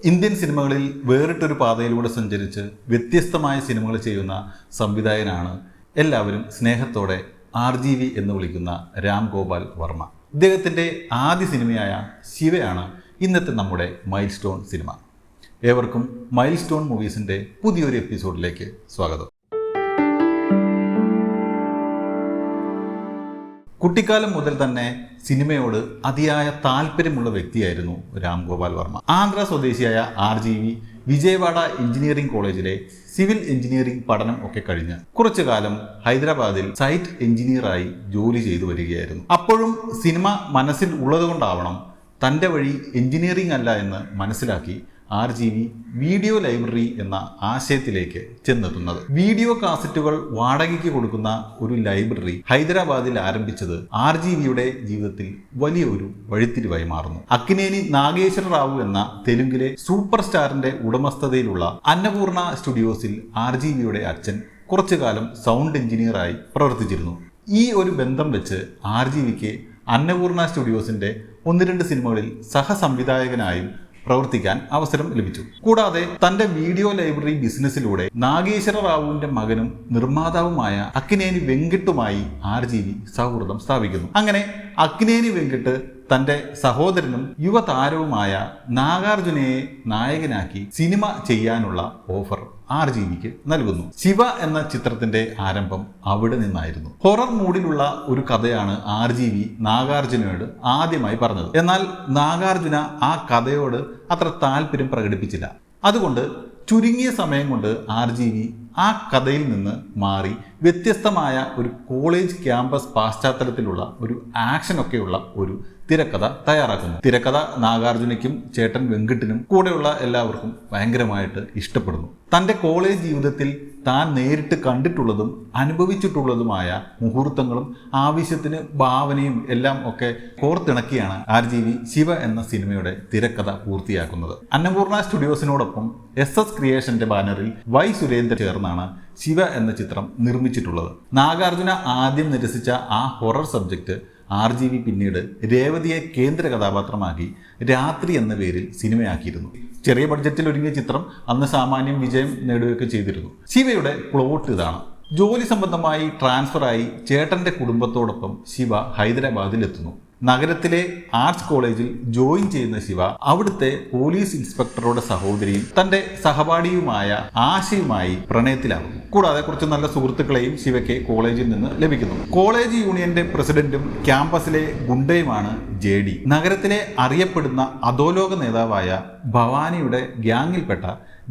Indian സിനിമകളിൽ വേറിട്ടൊരു പാതയിലൂടെ സഞ്ചരിച്ച് വ്യത്യസ്തമായ സിനിമകൾ ചെയ്യുന്ന സംവിധായകനാണ് എല്ലാവരും സ്നേഹത്തോടെ RGV എന്ന് വിളിക്കുന്ന രാം ഗോപാൽ വർമ്മ. ഇദ്ദേഹത്തിൻ്റെ ആദ്യ സിനിമയായ ശിവയാണ് ഇന്നത്തെ നമ്മുടെ മൈൽ സ്റ്റോൺ സിനിമ. ഏവർക്കും മൈൽ സ്റ്റോൺ മൂവീസിൻ്റെ പുതിയൊരു എപ്പിസോഡിലേക്ക് സ്വാഗതം. കുട്ടിക്കാലം മുതൽ തന്നെ സിനിമയോട് അതിയായ താല്പര്യമുള്ള വ്യക്തിയായിരുന്നു രാം ഗോപാൽ വർമ്മ. ആന്ധ്ര സ്വദേശിയായ RGV വിജയവാഡ എഞ്ചിനീയറിംഗ് കോളേജിലെ സിവിൽ എഞ്ചിനീയറിംഗ് പഠനം ഒക്കെ കഴിഞ്ഞ് കുറച്ചു കാലം ഹൈദരാബാദിൽ സൈറ്റ് എഞ്ചിനീയറായി ജോലി ചെയ്തു വരികയായിരുന്നു. അപ്പോഴും സിനിമ മനസ്സിൽ ഉള്ളതുകൊണ്ടാവണം തൻ്റെ വഴി എഞ്ചിനീയറിംഗ് അല്ല എന്ന് മനസ്സിലാക്കി RGV വീഡിയോ ലൈബ്രറി എന്ന ആശയത്തിലേക്ക് ചെന്നെത്തുന്നത്. വീഡിയോ കാസറ്റുകൾ വാടകയ്ക്ക് കൊടുക്കുന്ന ഒരു ലൈബ്രറി ഹൈദരാബാദിൽ ആരംഭിച്ചത് RGVയുടെ ജീവിതത്തിൽ വലിയൊരു വഴിത്തിരിവായി മാറുന്നു. അക്കിനേനി നാഗേശ്വര റാവു എന്ന തെലുങ്കിലെ സൂപ്പർ സ്റ്റാറിന്റെ ഉടമസ്ഥതയിലുള്ള അന്നപൂർണ സ്റ്റുഡിയോസിൽ RGVയുടെ അച്ഛൻ കുറച്ചു കാലം സൗണ്ട് എഞ്ചിനീയറായി പ്രവർത്തിച്ചിരുന്നു. ഈ ഒരു ബന്ധം വെച്ച് RGVക്ക് അന്നപൂർണ സ്റ്റുഡിയോസിന്റെ 1-2 സിനിമകളിൽ സഹസംവിധായകനായും പ്രവർത്തിക്കാൻ അവസരം ലഭിച്ചു. കൂടാതെ തന്റെ വീഡിയോ ലൈബ്രറി ബിസിനസ്സിലൂടെ നാഗേശ്വര റാവുവിന്റെ മകനും നിർമ്മാതാവുമായ അക്കിനേനി വെങ്കിട്ടുമായി RGV സൗഹൃദം സ്ഥാപിക്കുന്നു. അങ്ങനെ അക്കിനേനി വെങ്കിട്ട് തന്റെ സഹോദരനും യുവതാരവുമായ നാഗാർജുനയെ നായകനാക്കി സിനിമ ചെയ്യാനുള്ള ഓഫർ RGVക്ക് നൽകുന്നു. ശിവ എന്ന ചിത്രത്തിന്റെ ആരംഭം അവിടെ നിന്നായിരുന്നു. ഹൊറർ മൂഡിലുള്ള ഒരു കഥയാണ് RGV നാഗാർജുനയോട് ആദ്യമായി പറഞ്ഞത്. എന്നാൽ നാഗാർജുന ആ കഥയോട് അത്ര താല്പര്യം പ്രകടിപ്പിച്ചില്ല. അതുകൊണ്ട് ചുരുങ്ങിയ സമയം കൊണ്ട് RGV ആ കഥയിൽ നിന്ന് മാറി വ്യത്യസ്തമായ ഒരു കോളേജ് ക്യാമ്പസ് പശ്ചാത്തലത്തിലുള്ള ഒരു ആക്ഷനൊക്കെയുള്ള ഒരു തിരക്കഥ തയ്യാറാക്കുന്നു. തിരക്കഥ നാഗാർജുനയ്ക്കും ചേട്ടൻ വെങ്കിട്ടിനും കൂടെയുള്ള എല്ലാവർക്കും ഭയങ്കരമായിട്ട് ഇഷ്ടപ്പെടുന്നു. തൻ്റെ കോളേജ് ജീവിതത്തിൽ താൻ നേരിട്ട് കണ്ടിട്ടുള്ളതും അനുഭവിച്ചിട്ടുള്ളതുമായ മുഹൂർത്തങ്ങളും ആവശ്യത്തിന് ഭാവനയും എല്ലാം ഒക്കെ കോർത്തിണക്കിയാണ് RGV ശിവ എന്ന സിനിമയുടെ തിരക്കഥ പൂർത്തിയാക്കുന്നത്. അന്നപൂർണ സ്റ്റുഡിയോസിനോടൊപ്പം SS ക്രിയേഷന്റെ ബാനറിൽ Y സുരേന്ദ്രൻ ചേർന്നാണ് ശിവ എന്ന ചിത്രം നിർമ്മിച്ചിട്ടുള്ളത്. നാഗാർജുന ആദ്യം നിരസിച്ച ആ ഹൊറർ സബ്ജക്റ്റ് RGV പിന്നീട് രേവതിയെ കേന്ദ്ര കഥാപാത്രമാക്കി രാത്രി എന്ന പേരിൽ സിനിമയാക്കിയിരുന്നു. ചെറിയ ബഡ്ജറ്റിൽ ഒരുങ്ങിയ ചിത്രം അന്ന് സാമാന്യം വിജയം നേടുകയൊക്കെ ചെയ്തിരുന്നു. ശിവയുടെ പ്ലോട്ട് ഇതാണ്. ജോലി സംബന്ധമായി ട്രാൻസ്ഫറായി ചേട്ടന്റെ കുടുംബത്തോടൊപ്പം ശിവ ഹൈദരാബാദിൽ എത്തുന്നു. നഗരത്തിലെ ആർട്സ് കോളേജിൽ ജോയിൻ ചെയ്യുന്ന ശിവ അവിടുത്തെ പോലീസ് ഇൻസ്പെക്ടറുടെ സഹോദരിയും തന്റെ സഹപാഠിയുമായ ആശയുമായി പ്രണയത്തിലാകുന്നു. കൂടാതെ കുറച്ച് നല്ല സുഹൃത്തുക്കളെയും ശിവയ്ക്ക് കോളേജിൽ നിന്ന് ലഭിക്കുന്നു. കോളേജ് യൂണിയന്റെ പ്രസിഡന്റും ക്യാമ്പസിലെ ഗുണ്ടയുമാണ് JD. നഗരത്തിലെ അറിയപ്പെടുന്ന അധോലോക നേതാവായ ഭവാനിയുടെ ഗ്യാങ്ങിൽപ്പെട്ട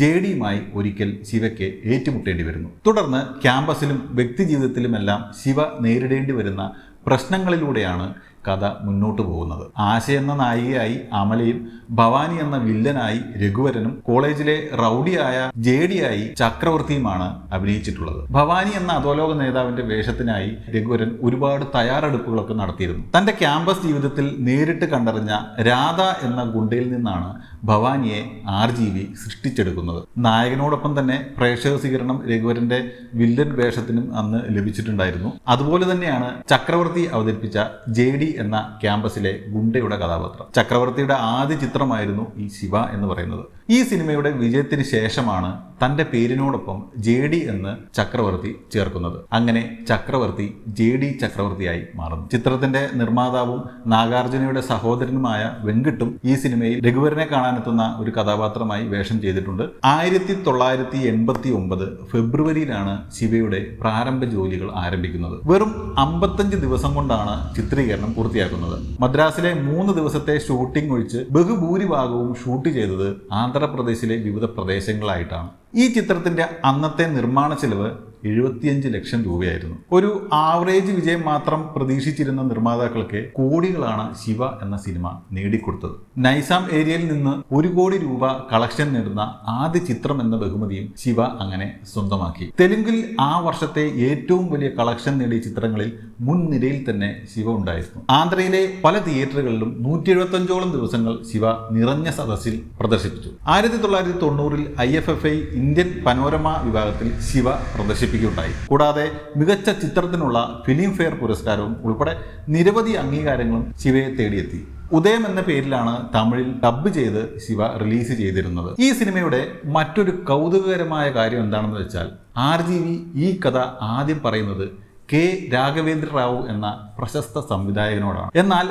JDയുമായി ഒരിക്കൽ ശിവയ്ക്ക് ഏറ്റുമുട്ടേണ്ടി വരുന്നു. തുടർന്ന് ക്യാമ്പസിലും വ്യക്തിജീവിതത്തിലുമെല്ലാം ശിവ നേരിടേണ്ടി വരുന്ന പ്രശ്നങ്ങളിലൂടെയാണ് കഥ മുന്നോട്ട് പോകുന്നത്. ആശ എന്ന നായികയായി അമലയും ഭവാനി എന്ന വില്ലനായി രഘുവരനും കോളേജിലെ റൗഡിയായ JDയായി ചക്രവർത്തിയുമാണ് അഭിനയിച്ചിട്ടുള്ളത്. ഭവാനി എന്ന അധോലോക നേതാവിന്റെ വേഷത്തിനായി രഘുവരൻ ഒരുപാട് തയ്യാറെടുപ്പുകളൊക്കെ നടത്തിയിരുന്നു. തന്റെ ക്യാമ്പസ് ജീവിതത്തിൽ നേരിട്ട് കണ്ടറിഞ്ഞ രാധ എന്ന ഗുണ്ടയിൽ നിന്നാണ് ഭവാനിയെ RGV സൃഷ്ടിച്ചെടുക്കുന്നത്. നായകനോടൊപ്പം തന്നെ പ്രേക്ഷക സ്വീകരണം രഘുവരന്റെ വില്ലൻ വേഷത്തിനും അന്ന് ലഭിച്ചിട്ടുണ്ടായിരുന്നു. അതുപോലെ തന്നെയാണ് ചക്രവർത്തി അവതരിപ്പിച്ച JD എന്ന ക്യാമ്പസിലെ ഗുണ്ടയുടെ കഥാപാത്രം. ചക്രവർത്തിയുടെ ആദ്യ ചിത്രമായിരുന്നു ഈ ശിവ എന്ന് പറയുന്നത്. ഈ സിനിമയുടെ വിജയത്തിന് ശേഷമാണ് തന്റെ പേരിനോടൊപ്പം JD എന്ന് ചക്രവർത്തി ചേർക്കുന്നത്. അങ്ങനെ ചക്രവർത്തി JD ചക്രവർത്തിയായി മാറുന്നു. ചിത്രത്തിന്റെ നിർമ്മാതാവും നാഗാർജുനയുടെ സഹോദരനുമായ വെങ്കിട്ടും ഈ സിനിമയിൽ രഘുവരനെ കാണാനെത്തുന്ന ഒരു കഥാപാത്രമായി വേഷം ചെയ്തിട്ടുണ്ട്. 1989 ഫെബ്രുവരിയിലാണ് ശിവയുടെ പ്രാരംഭ ജോലികൾ ആരംഭിക്കുന്നത്. വെറും 55 ദിവസം കൊണ്ടാണ് ചിത്രീകരണം പൂർത്തിയാക്കുന്നത്. മദ്രാസിലെ 3 ദിവസത്തെ ഷൂട്ടിംഗ് ഒഴിച്ച് ബഹുഭൂരിഭാഗവും ഷൂട്ട് ചെയ്തത് ആന്ധ്രാപ്രദേശിലെ വിവിധ പ്രദേശങ്ങളായിട്ടാണ്. ഈ ചിത്രത്തിന്റെ അന്നത്തെ നിർമ്മാണ ചെലവ് 75 ലക്ഷം രൂപയായിരുന്നു. ഒരു ആവറേജ് വിജയം മാത്രം പ്രതീക്ഷിച്ചിരുന്ന നിർമ്മാതാക്കൾക്ക് കോടികളാണ് ശിവ എന്ന സിനിമ നേടിക്കൊടുത്തത്. നൈസാം ഏരിയയിൽ നിന്ന് 1 കോടി രൂപ കളക്ഷൻ നേടുന്ന ആദ്യ ചിത്രം എന്ന ബഹുമതിയും ശിവ അങ്ങനെ സ്വന്തമാക്കി. തെലുങ്കിൽ ആ വർഷത്തെ ഏറ്റവും വലിയ കളക്ഷൻ നേടിയ ചിത്രങ്ങളിൽ മുൻനിരയിൽ തന്നെ ശിവ ഉണ്ടായിരുന്നു. ആന്ധ്രയിലെ പല തിയേറ്ററുകളിലും 175ഓളം ദിവസങ്ങൾ ശിവ നിറഞ്ഞ സദസ്സിൽ പ്രദർശിപ്പിച്ചു. 1990-ൽ IFFI ഇന്ത്യൻ പനോരമ വിഭാഗത്തിൽ ശിവ പ്രദർശിപ്പിക്കുകയുണ്ടായി. കൂടാതെ മികച്ച ചിത്രത്തിനുള്ള ഫിലിം ഫെയർ പുരസ്കാരവും ഉൾപ്പെടെ നിരവധി അംഗീകാരങ്ങളും ശിവയെ തേടിയെത്തി. ഉദയം എന്ന പേരിലാണ് തമിഴിൽ ഡബ് ചെയ്ത് ശിവ റിലീസ് ചെയ്തിരുന്നത്. ഈ സിനിമയുടെ മറ്റൊരു കൗതുകകരമായ കാര്യം എന്താണെന്ന് വെച്ചാൽ RGV ഈ കഥ ആദ്യം പറയുന്നത് K. രാഘവേന്ദ്ര റാവു എന്ന പ്രശസ്ത സംവിധായകനോടാണ്. എന്നാൽ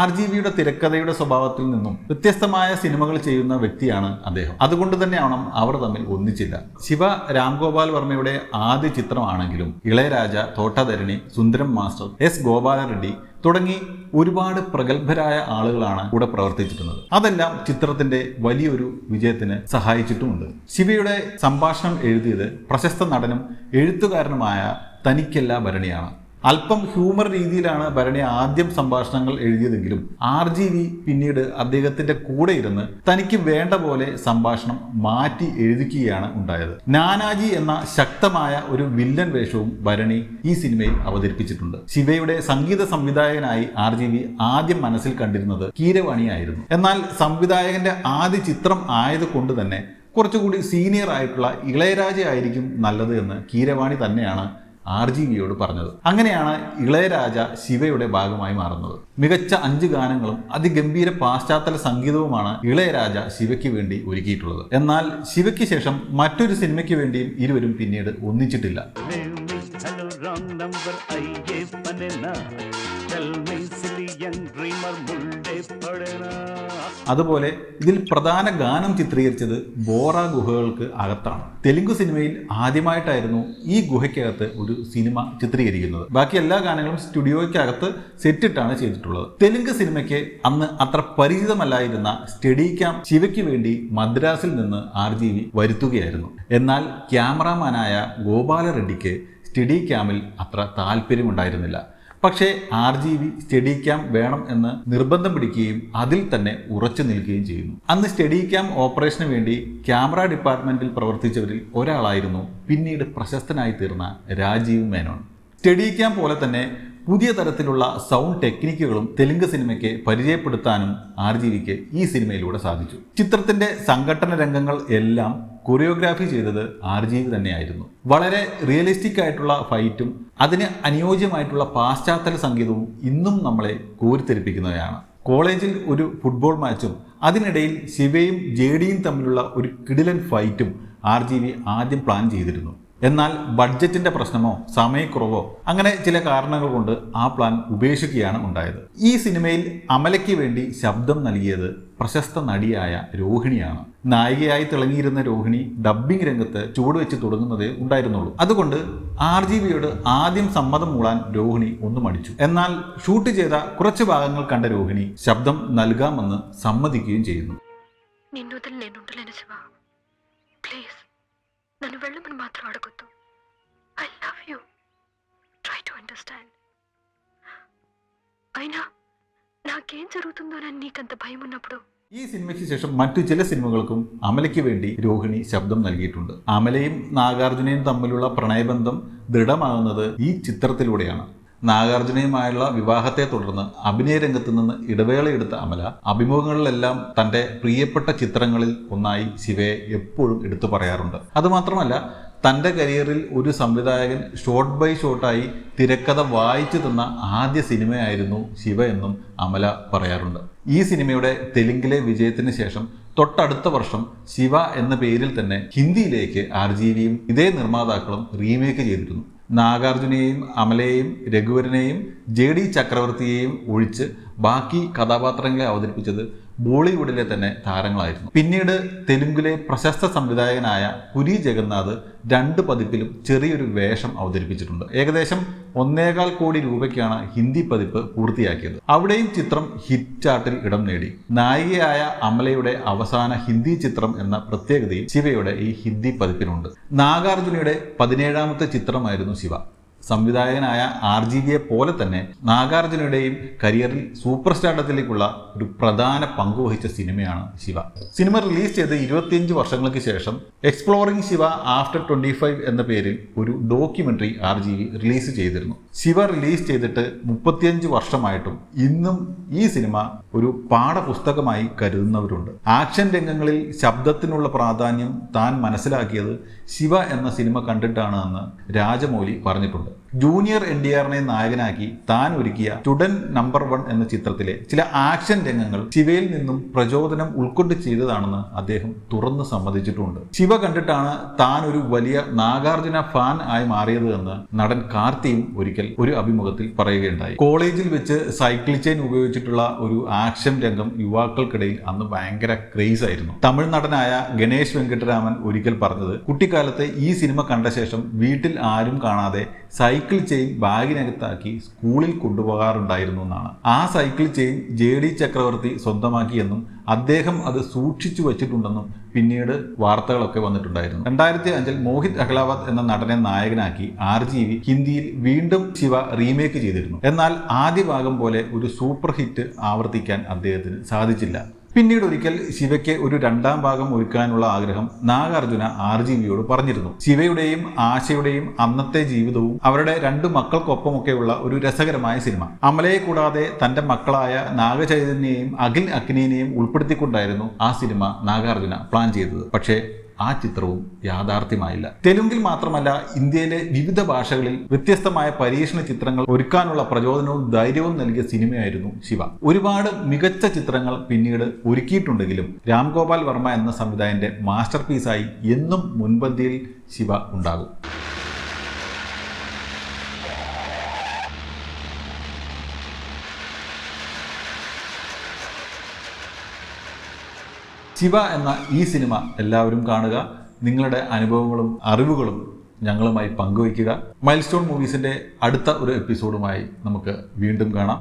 RGVയുടെ തിരക്കഥയുടെ സ്വഭാവത്തിൽ നിന്നും വ്യത്യസ്തമായ സിനിമകൾ ചെയ്യുന്ന വ്യക്തിയാണ് അദ്ദേഹം. അതുകൊണ്ട് തന്നെയാണ് അവർ തമ്മിൽ ഒന്നിച്ചില്ല. ശിവ രാംഗോപാൽ വർമ്മയുടെ ആദ്യ ചിത്രമാണെങ്കിലും ഇളയരാജ, തോട്ടധരണി, സുന്ദരം മാസ്റ്റർ, S. ഗോപാലറെഡ്ഡി തുടങ്ങി ഒരുപാട് പ്രഗത്ഭരായ ആളുകളാണ് കൂടെ പ്രവർത്തിച്ചിട്ടുള്ളത്. അതെല്ലാം ചിത്രത്തിന്റെ വലിയൊരു വിജയത്തിന് സഹായിച്ചിട്ടുമുണ്ട്. ശിവയുടെ സംഭാഷണം എഴുതിയത് പ്രശസ്ത നടനും എഴുത്തുകാരനുമായ തനിക്കല്ല ഭരണിയാണ്. അല്പം ഹ്യൂമർ രീതിയിലാണ് ഭരണി ആദ്യം സംഭാഷണങ്ങൾ എഴുതിയതെങ്കിലും RGV പിന്നീട് അദ്ദേഹത്തിന്റെ കൂടെ ഇരുന്ന് തനിക്ക് വേണ്ട പോലെ സംഭാഷണം മാറ്റി എഴുതിക്കുകയാണ് ഉണ്ടായത്. നാനാജി എന്ന ശക്തമായ ഒരു വില്ലൻ വേഷവും ഭരണി ഈ സിനിമയിൽ അവതരിപ്പിച്ചിട്ടുണ്ട്. ശിവയുടെ സംഗീത സംവിധായകനായി RGV ആദ്യം മനസ്സിൽ കണ്ടിരുന്നത് കീരവാണിയായിരുന്നു. എന്നാൽ സംവിധായകന്റെ ആദ്യ ചിത്രം ആയതുകൊണ്ട് തന്നെ കുറച്ചുകൂടി സീനിയർ ആയിട്ടുള്ള ഇളയരാജ ആയിരിക്കും നല്ലത് എന്ന് കീരവാണി തന്നെയാണ് RGVയോട് പറഞ്ഞത്. അങ്ങനെയാണ് ഇളയരാജ ശിവയുടെ ഭാഗമായി മാറുന്നത്. മികച്ച 5 ഗാനങ്ങളും അതിഗംഭീര പാശ്ചാത്തല സംഗീതവുമാണ് ഇളയരാജ ശിവയ്ക്ക് വേണ്ടി ഒരുക്കിയിട്ടുള്ളത്. എന്നാൽ ശിവയ്ക്ക് ശേഷം മറ്റൊരു സിനിമയ്ക്ക് വേണ്ടിയും ഇരുവരും പിന്നീട് ഒന്നിച്ചിട്ടില്ല. അതുപോലെ ഇതിൽ പ്രധാന ഗാനം ചിത്രീകരിച്ചത് ബോറ ഗുഹകൾക്ക് അകത്താണ്. തെലുങ്ക് സിനിമയിൽ ആദ്യമായിട്ടായിരുന്നു ഈ ഗുഹയ്ക്കകത്ത് ഒരു സിനിമ ചിത്രീകരിക്കുന്നത്. ബാക്കി എല്ലാ ഗാനങ്ങളും സ്റ്റുഡിയോയ്ക്കകത്ത് സെറ്റിട്ടാണ് ചെയ്തിട്ടുള്ളത്. തെലുങ്ക് സിനിമയ്ക്ക് അന്ന് അത്ര പരിചിതമല്ലായിരുന്ന സ്റ്റഡി ക്യാം ശിവയ്ക്ക് വേണ്ടി മദ്രാസിൽ നിന്ന് RGV വരുത്തുകയായിരുന്നു. എന്നാൽ ക്യാമറാമാനായ ഗോപാലറെഡ്ഡിക്ക് സ്റ്റഡി ക്യാമിൽ അത്ര താല്പര്യമുണ്ടായിരുന്നില്ല. പക്ഷേ RGV സ്റ്റഡി ക്യാം വേണം എന്ന് നിർബന്ധം പിടിക്കുകയും അതിൽ തന്നെ ഉറച്ചു നിൽക്കുകയും ചെയ്യുന്നു. അന്ന് സ്റ്റഡി ക്യാം ഓപ്പറേഷന് വേണ്ടി ക്യാമറ ഡിപ്പാർട്ട്മെന്റിൽ പ്രവർത്തിച്ചവരിൽ ഒരാളായിരുന്നു പിന്നീട് പ്രശസ്തനായി തീർന്ന രാജീവ് മേനോൻ. സ്റ്റഡി ക്യാം പോലെ തന്നെ പുതിയ തരത്തിലുള്ള സൗണ്ട് ടെക്നിക്കുകളും തെലുങ്ക് സിനിമയ്ക്ക് പരിചയപ്പെടുത്താനും RGVക്ക് ഈ സിനിമയിലൂടെ സാധിച്ചു. ചിത്രത്തിന്റെ സംഘട്ടന രംഗങ്ങൾ എല്ലാം കൊറിയോഗ്രാഫി ചെയ്തത് RGV തന്നെയായിരുന്നു. വളരെ റിയലിസ്റ്റിക് ആയിട്ടുള്ള ഫൈറ്റും അതിന് അനുയോജ്യമായിട്ടുള്ള പാശ്ചാത്തല സംഗീതവും ഇന്നും നമ്മളെ കോരിത്തെരിപ്പിക്കുന്നവയാണ്. കോളേജിൽ ഒരു ഫുട്ബോൾ മാച്ചും അതിനിടയിൽ ശിവയും JDയും തമ്മിലുള്ള ഒരു കിടിലൻ ഫൈറ്റും RGV ആദ്യം പ്ലാൻ ചെയ്തിരുന്നു. എന്നാൽ ബഡ്ജറ്റിന്റെ പ്രശ്നമോ സമയക്കുറവോ അങ്ങനെ ചില കാരണങ്ങൾ കൊണ്ട് ആ പ്ലാൻ ഉപേക്ഷിക്കുകയാണ് ഉണ്ടായത്. ഈ സിനിമയിൽ അമലയ്ക്ക് വേണ്ടി ശബ്ദം നൽകിയത് പ്രശസ്ത നടിയായ രോഹിണിയാണ്. നായികയായി തിളങ്ങിയിരുന്ന രോഹിണി ഡബ്ബിംഗ് രംഗത്ത് ചുവടുവെച്ച് തുടങ്ങുന്നതേ ഉണ്ടായിരുന്നുള്ളൂ. അതുകൊണ്ട് RGVയോട് ആദ്യം സമ്മതം മൂളാൻ രോഹിണി ഒന്ന് മടിച്ചു. എന്നാൽ ഷൂട്ട് ചെയ്ത കുറച്ച് ഭാഗങ്ങൾ കണ്ട രോഹിണി ശബ്ദം നൽകാമെന്ന് സമ്മതിക്കുകയും ചെയ്യുന്നു. నన్ను వెళ్ళమని మాత్రం అడగొద్దు. I love you. Try to understand. అయినా నాకేం జరుగుతుందోనని నీకంత భయం ఉన్నప్పుడు ഈ സിനിമയ്ക്ക് ശേഷം മറ്റു ചില സിനിമകൾക്കും അമലയ്ക്ക് വേണ്ടി രോഹിണി ശബ്ദം നൽകിയിട്ടുണ്ട്. അമലയും നാഗാർജുനയും തമ്മിലുള്ള പ്രണയബന്ധം ദൃഢമാകുന്നത് ഈ ചിത്രത്തിലൂടെയാണ്. നാഗാർജുനയുമായുള്ള വിവാഹത്തെ തുടർന്ന് അഭിനയ രംഗത്ത് നിന്ന് ഇടവേളയെടുത്ത അമല അഭിമുഖങ്ങളിലെല്ലാം തൻ്റെ പ്രിയപ്പെട്ട ചിത്രങ്ങളിൽ ഒന്നായി ശിവയെ എപ്പോഴും എടുത്തു പറയാറുണ്ട്. അതുമാത്രമല്ല തൻ്റെ കരിയറിൽ ഒരു സംവിധായകൻ ഷോട്ട് ബൈ ഷോട്ടായി തിരക്കഥ വായിച്ചു തന്ന ആദ്യ സിനിമയായിരുന്നു ശിവ എന്നും അമല പറയാറുണ്ട്. ഈ സിനിമയുടെ തെലുങ്കിലെ വിജയത്തിന് ശേഷം തൊട്ടടുത്ത വർഷം ശിവ എന്ന പേരിൽ തന്നെ ഹിന്ദിയിലേക്ക് RGVയും ഇതേ നിർമ്മാതാക്കളും റീമേക്ക് ചെയ്തിരുന്നു. നാഗാർജുനെയും അമലയെയും രഘുവരനെയും JD ചക്രവർത്തിയെയും ഒഴിച്ച് ബാക്കി കഥാപാത്രങ്ങളെ അവതരിപ്പിച്ചത് ബോളിവുഡിലെ തന്നെ താരങ്ങളായിരുന്നു. പിന്നീട് തെലുങ്കിലെ പ്രശസ്ത സംവിധായകനായ പുരി ജഗന്നാഥ് 2 പതിപ്പിലും ചെറിയൊരു വേഷം അവതരിപ്പിച്ചിട്ടുണ്ട്. ഏകദേശം 1.25 കോടി രൂപയ്ക്കാണ് ഹിന്ദി പതിപ്പ് പൂർത്തിയാക്കിയത്. അവിടെയും ചിത്രം ഹിറ്റ് ചാർട്ടിൽ ഇടം നേടി. നായികയായ അമലയുടെ അവസാന ഹിന്ദി ചിത്രം എന്ന പ്രത്യേകതയും ശിവയുടെ ഈ ഹിന്ദി പതിപ്പിനുണ്ട്. നാഗാർജുനയുടെ 17ാമത്തെ ചിത്രമായിരുന്നു ശിവ. സംവിധായകനായ RGVയെ പോലെ തന്നെ നാഗാർജുനയുടെയും കരിയറിൽ സൂപ്പർ സ്റ്റാർഡത്തിലേക്കുള്ള ഒരു പ്രധാന പങ്കുവഹിച്ച സിനിമയാണ് ശിവ. സിനിമ റിലീസ് ചെയ്ത് 25 വർഷങ്ങൾക്ക് ശേഷം എക്സ്പ്ലോറിംഗ് ശിവ ആഫ്റ്റർ 25 എന്ന പേരിൽ ഒരു ഡോക്യുമെന്ററി RGV റിലീസ് ചെയ്തിരുന്നു. ശിവ റിലീസ് ചെയ്തിട്ട് 35 വർഷമായിട്ടും ഇന്നും ഈ സിനിമ ഒരു പാഠപുസ്തകമായി കരുതുന്നവരുണ്ട്. ആക്ഷൻ രംഗങ്ങളിൽ ശബ്ദത്തിനുള്ള പ്രാധാന്യം താൻ മനസ്സിലാക്കിയത് ശിവ എന്ന സിനിമ കണ്ടിട്ടാണ് എന്ന് രാജമൗലി പറഞ്ഞിട്ടുണ്ട്. ജൂനിയർ NTRനെ നായകനാക്കി താൻ ഒരുക്കിയ സ്റ്റുഡന്റ് നമ്പർ 1 എന്ന ചിത്രത്തിലെ ചില ആക്ഷൻ രംഗങ്ങൾ ശിവയിൽ നിന്നും പ്രചോദനം ഉൾക്കൊണ്ട് ചെയ്തതാണെന്ന് അദ്ദേഹം തുറന്നു സമ്മതിച്ചിട്ടുണ്ട്. ശിവ കണ്ടിട്ടാണ് താൻ ഒരു വലിയ നാഗാർജുന ഫാൻ ആയി മാറിയത് എന്ന് നടൻ കാർത്തിയും ഒരിക്കൽ ഒരു അഭിമുഖത്തിൽ പറയുകയുണ്ടായി. കോളേജിൽ വെച്ച് സൈക്കിൾ ചെയിൻ ഉപയോഗിച്ചിട്ടുള്ള ഒരു ആക്ഷൻ രംഗം യുവാക്കൾക്കിടയിൽ അന്ന് ഭയങ്കര ക്രേസ് ആയിരുന്നു. തമിഴ് നടനായ ഗണേഷ് വെങ്കട്ടരാമൻ ഒരിക്കൽ പറഞ്ഞത്, കുട്ടിക്കാലത്ത് ഈ സിനിമ കണ്ട ശേഷം വീട്ടിൽ ആരും കാണാതെ സൈക്കിൾ ചെയിൻ ബാഗിനകത്താക്കി സ്കൂളിൽ കൊണ്ടുപോകാറുണ്ടായിരുന്നു എന്നാണ്. ആ സൈക്കിൾ ചെയിൻ JD ചക്രവർത്തി സ്വന്തമാക്കിയെന്നും അദ്ദേഹം അത് സൂക്ഷിച്ചു വച്ചിട്ടുണ്ടെന്നും പിന്നീട് വാർത്തകളൊക്കെ വന്നിട്ടുണ്ടായിരുന്നു. 2005 മോഹിത് അഹ്ലാവത് എന്ന നടനെ നായകനാക്കി RGV ഹിന്ദിയിൽ വീണ്ടും ശിവ റീമേക്ക് ചെയ്തിരുന്നു. എന്നാൽ ആദ്യ ഭാഗം പോലെ ഒരു സൂപ്പർ ഹിറ്റ് ആവർത്തിക്കാൻ അദ്ദേഹത്തിന് സാധിച്ചില്ല. പിന്നീട് ഒരിക്കൽ ശിവയ്ക്ക് ഒരു 2ാം ഭാഗം ഒരുക്കാനുള്ള ആഗ്രഹം നാഗാർജുന RGVയോട് പറഞ്ഞിരുന്നു. ശിവയുടെയും ആശയുടെയും അന്നത്തെ ജീവിതവും അവരുടെ 2 മക്കൾക്കൊപ്പമൊക്കെയുള്ള ഒരു രസകരമായ സിനിമ. അമലയെ കൂടാതെ തന്റെ മക്കളായ നാഗചൈതന്യയെയും അഖിൽ അക്നിനെയും ഉൾപ്പെടുത്തിക്കൊണ്ടായിരുന്നു ആ സിനിമ നാഗാർജുന പ്ലാൻ ചെയ്തത്. പക്ഷേ ആ ചിത്രവും യാഥാർത്ഥ്യമായില്ല. തെലുങ്കിൽ മാത്രമല്ല, ഇന്ത്യയിലെ വിവിധ ഭാഷകളിൽ വ്യത്യസ്തമായ പരീക്ഷണ ചിത്രങ്ങൾ ഒരുക്കാനുള്ള പ്രചോദനവും ധൈര്യവും നൽകിയ സിനിമയായിരുന്നു ശിവ. ഒരുപാട് മികച്ച ചിത്രങ്ങൾ പിന്നീട് ഒരുക്കിയിട്ടുണ്ടെങ്കിലും രാം ഗോപാൽ വർമ്മ എന്ന സംവിധായകന്റെ മാസ്റ്റർ പീസായി എന്നും മുൻപന്തിയിൽ ശിവ ഉണ്ടാകും. ശിവ എന്ന ഈ സിനിമ എല്ലാവരും കാണുക. നിങ്ങളുടെ അനുഭവങ്ങളും അറിവുകളും ഞങ്ങളുമായി പങ്കുവയ്ക്കുക. മൈൽസ്റ്റോൺ മൂവീസിൻ്റെ അടുത്ത ഒരു എപ്പിസോഡുമായി നമുക്ക് വീണ്ടും കാണാം.